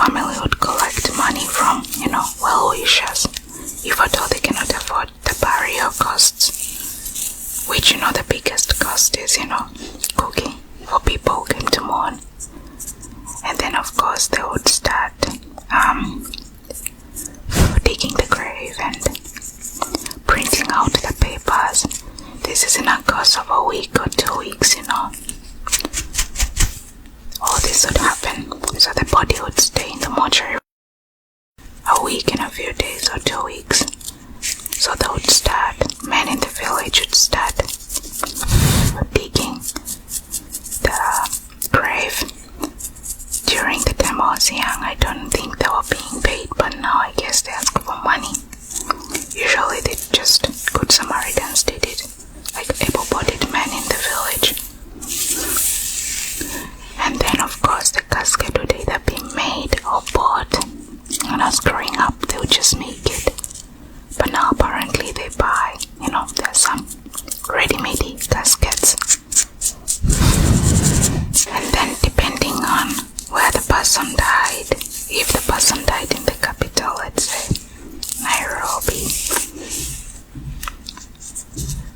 family would collect money from, well-wishers, if at all they cannot afford the burial costs, which, the biggest cost is, cooking for people who came to mourn. And then, of course, they would start digging the grave and printing out the papers. This is in a course of a week or 2 weeks, All this would happen, so the body would stay in the mortuary a week and a few days or 2 weeks. So they would start, men in the village would start digging the grave. During the time I was young, I don't think they were being paid, but now I guess they ask for money. Usually they just, good Samaritans did it, like able-bodied men in the village. And then, of course, the casket would either be made or bought. When I was growing up, they would just make it. But now apparently they buy, there's some ready-made caskets. And then depending on where the person died, if the person died in the capital, let's say Nairobi,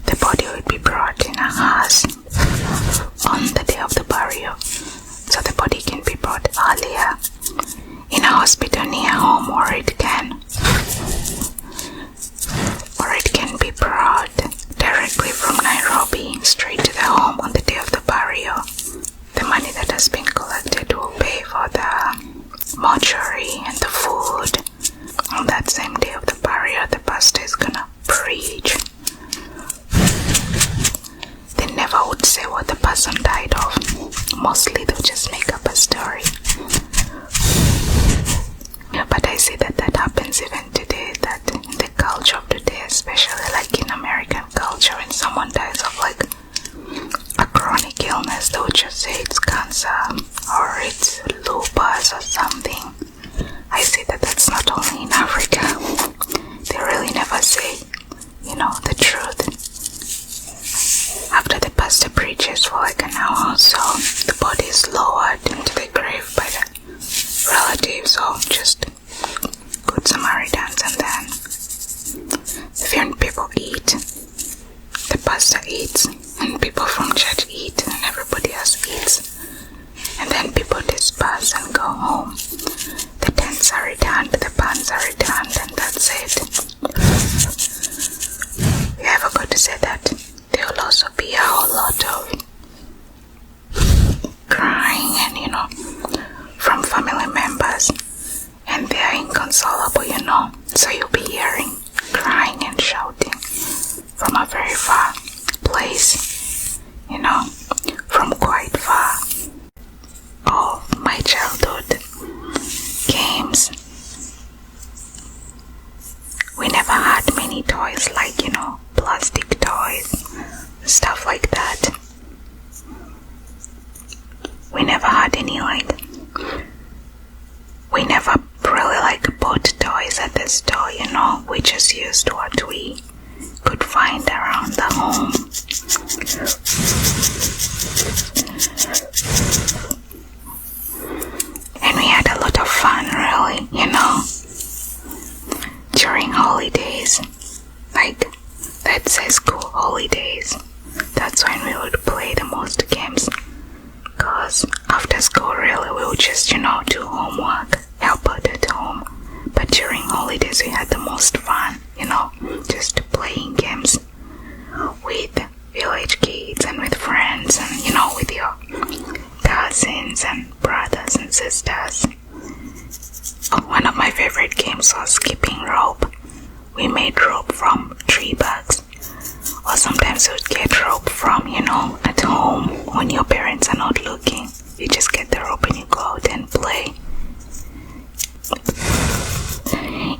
the body would be brought in a hearse on the day of the burial. So the body can be brought earlier in a hospital near home, or it can be brought directly from Nairobi straight to the home on the day of the burial. The money that has been collected will pay for the mortuary and the food. On that same day of the burial, the pastor is gonna preach. They never would say what the person died of. Mostly they'll just make up a story. But I see that happens even today, that in the culture of today, especially like in American culture, when someone dies of like a chronic illness, they would just say it's cancer or it's lupus or something. I see that that's not only in Africa. They really never say, the truth. After the pastor preaches for like an hour or so, the body is lowered into the grave by the relatives or just good Samaritans, and then the few people eat, the pastor eats, and people from church eat, and everybody else eats, and then people disperse and go home. The tents are returned, the pans are returned, and that's it. Yeah, I forgot to say that there will also be a whole lot of crying and, from family members, and they are inconsolable, so you'll be hearing crying and shouting from a very far place, from quite far. All my childhood games, we never had many toys like, plastic toys, stuff like that. We never had any we never really bought toys at the store, we just used what we could find around the home. And we had a lot of fun, really, during holidays, let's say school holidays. That's when we would play the most games, because after school really we would just, do homework, help out at home. But during holidays we had the most fun, just playing games with village kids and with friends and, with your cousins and brothers and sisters. One of my favorite games was skipping rope. We made rope from tree barks, or sometimes we would get rope from, at home when your parents are not looking. You just get the rope and you go out and play.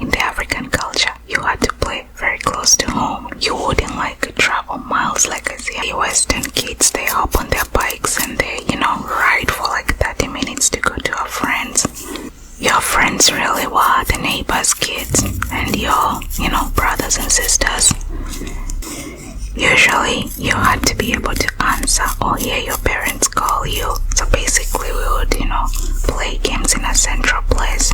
In the African culture, you had to play very close to home. You wouldn't travel miles like I see the Western kids. They hop on their bikes and they, ride for 30 minutes to go to our friends. Your friends really were the neighbors' kids and your, brothers and sisters. Usually, you had to be able to answer or hear your parents call you. So basically, we would, play games in a central place.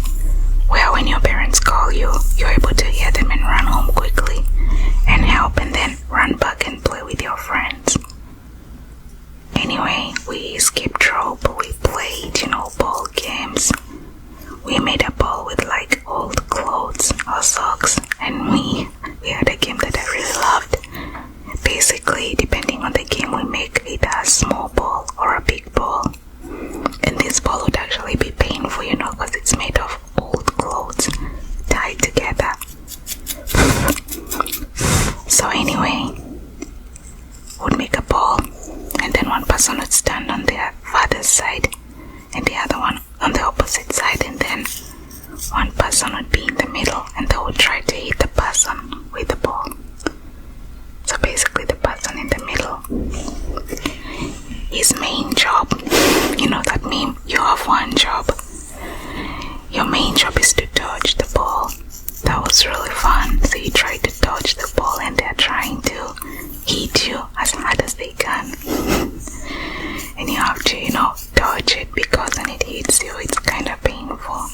hits you, it's kind of painful.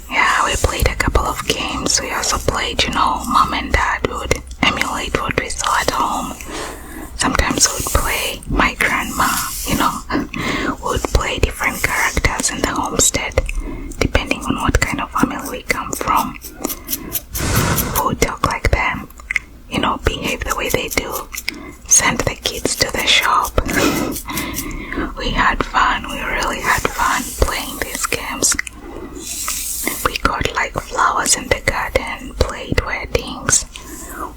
Yeah, we played a couple of games. We also played, mom and dad would emulate what we saw at home. Sometimes we would play my grandma, would play different characters in the homestead, depending on what kind of family we come from. We would talk like them, behave the way they do, send the kids to the shop. We had fun, we really had fun playing these games. We got like flowers in the garden, played weddings.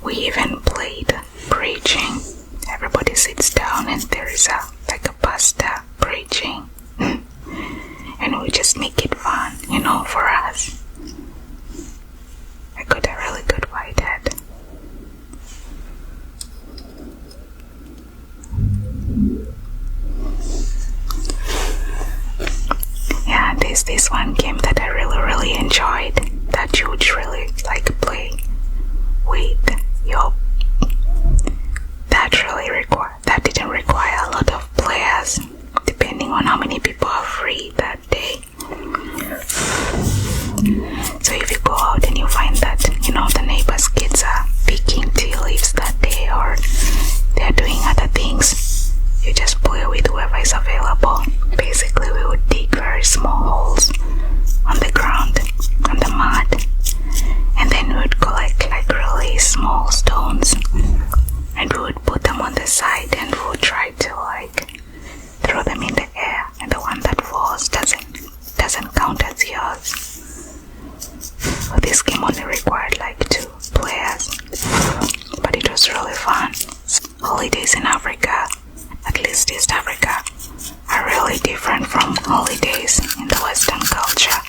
We even played preaching. Everybody sits down and there is a pastor preaching. And we just make it fun, for us. I got a really good whitehead. Yeah, there's this one game that I really enjoyed that you would really play with your. That didn't require a lot of players, depending on how many people are free that day. So if you go out and you find that, the neighbors' kids are picking tea leaves that day or they're doing other things, you just play with whoever is available. Basically, we would dig very small holes on the ground, on the mud, and then we would collect really small stones and we would put them on the side and we would try to throw them in the air, and the one that falls doesn't count as yours. So this game only required 2 players, but it was really fun. Holidays in Africa, at least East Africa, are really different from holidays in the Western culture.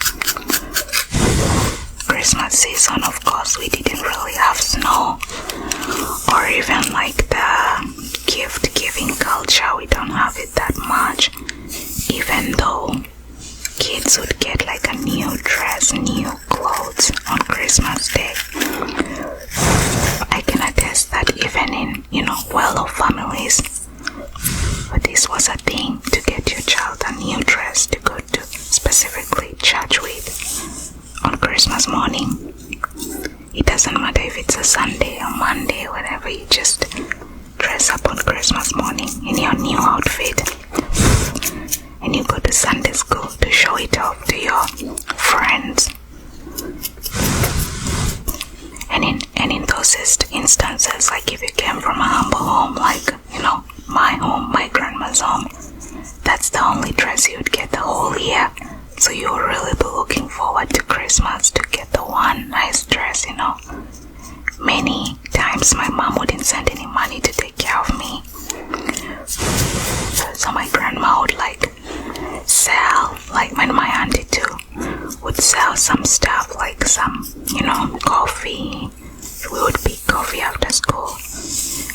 Christmas season, of course, we didn't really have snow or even the gift giving culture. We don't have it that much, even though kids would get a new dress, new clothes on Christmas Day. I can attest that even in well-off families, but this was a thing to get your child a new dress to go to specifically church with on Christmas morning. It doesn't matter if it's a Sunday or Monday, whenever, you just dress up on Christmas morning in your new outfit and you go to Sunday school to show it off to your friends. And in those instances, if you came from a humble home, my home, my grandma's home, that's the only dress you would get the whole year. So you will really be looking forward to Christmas to get the one nice dress, Many times my mom wouldn't send any money to take care of me. So my grandma would sell, and my auntie too, would sell some stuff some, coffee. We would pick coffee after school.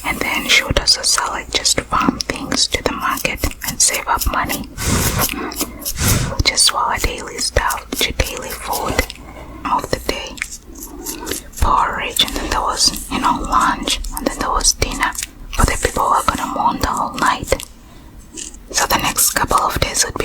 And then she would also sell just farm things to the market and save up money. Just for our daily stuff, to daily food of the day. Porridge, and then there was, lunch, and then there was dinner for the people who are gonna mourn the whole night. So the next couple of days would